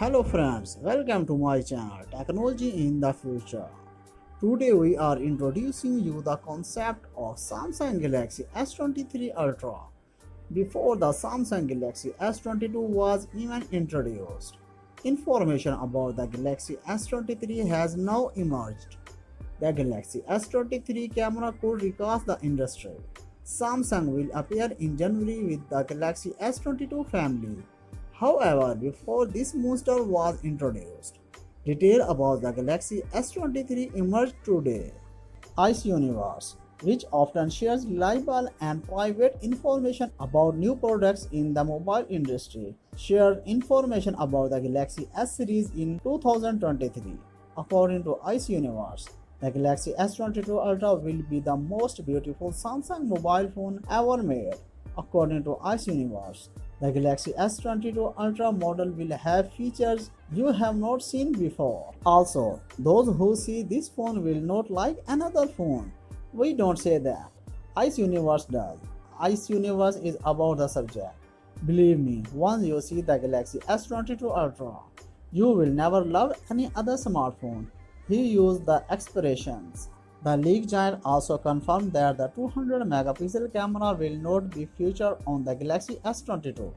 Hello friends, welcome to my channel Technology in the Future. Today we are introducing you the concept of Samsung Galaxy S23 Ultra. Before the Samsung Galaxy S22 was even introduced, information about the Galaxy S23 has now emerged. The Galaxy S23 camera could recast the industry. Samsung will appear in January with the Galaxy S22 family. However, before this monster was introduced, detail about the Galaxy S23 emerged today. Ice Universe, which often shares reliable and private information about new products in the mobile industry, shared information about the Galaxy S series in 2023. According to Ice Universe, the Galaxy S22 Ultra will be the most beautiful Samsung mobile phone ever made. According to Ice Universe, the Galaxy S22 Ultra model will have features you have not seen before. Also, those who see this phone will not like another phone. We don't say that. Ice Universe does. Ice Universe is about the subject. Believe me, once you see the Galaxy S22 Ultra, you will never love any other smartphone. He used the expressions. The leak giant also confirmed that the 200-megapixel camera will not be featured on the Galaxy S22.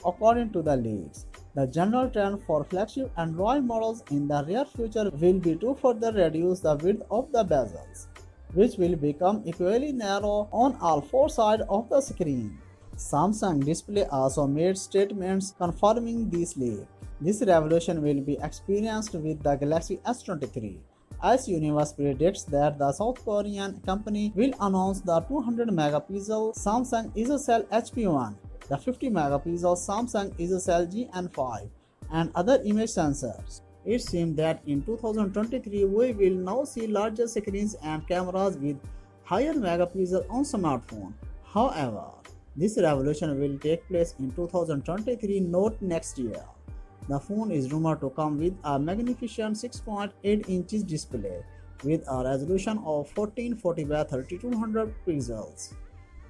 According to the leaks, the general trend for flagship Android models in the near future will be to further reduce the width of the bezels, which will become equally narrow on all four sides of the screen. Samsung Display also made statements confirming this leak. This revolution will be experienced with the Galaxy S23. Ice Universe predicts that the South Korean company will announce the 200-megapixel Samsung ISOCELL HP1, the 50-megapixel Samsung ISOCELL GN5, and other image sensors. It seems that in 2023 we will now see larger screens and cameras with higher megapixel on smartphone. However, this revolution will take place in 2023, not next year. The phone is rumored to come with a magnificent 6.8 inches display with a resolution of 1440 by 3200 pixels,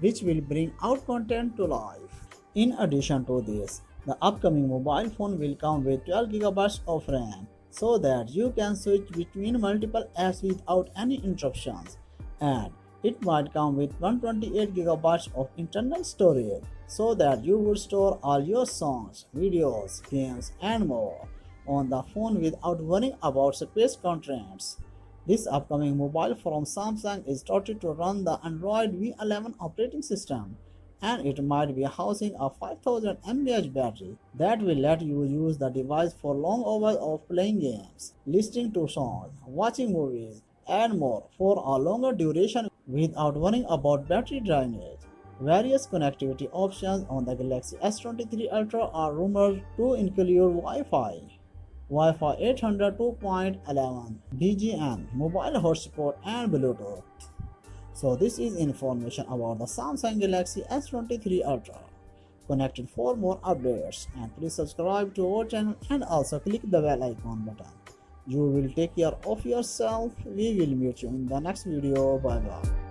which will bring out content to life. In addition to this, the upcoming mobile phone will come with 12 GB of RAM so that you can switch between multiple apps without any interruptions, and it might come with 128 GB of internal storage so that you would store all your songs, videos, games, and more on the phone without worrying about space constraints. This upcoming mobile from Samsung is touted to run the Android V11 operating system, and it might be housing a 5000 mAh battery that will let you use the device for long hours of playing games, listening to songs, watching movies, and more for a longer duration without worrying about battery drainage. Various connectivity options on the Galaxy S23 Ultra are rumored to include Wi-Fi 802.11, BGN, mobile hotspot, and Bluetooth. So this is information about the Samsung Galaxy S23 Ultra. Connected for more updates, and please subscribe to our channel and also click the bell icon button. You will take care of yourself. We will meet you in the next video. Bye bye.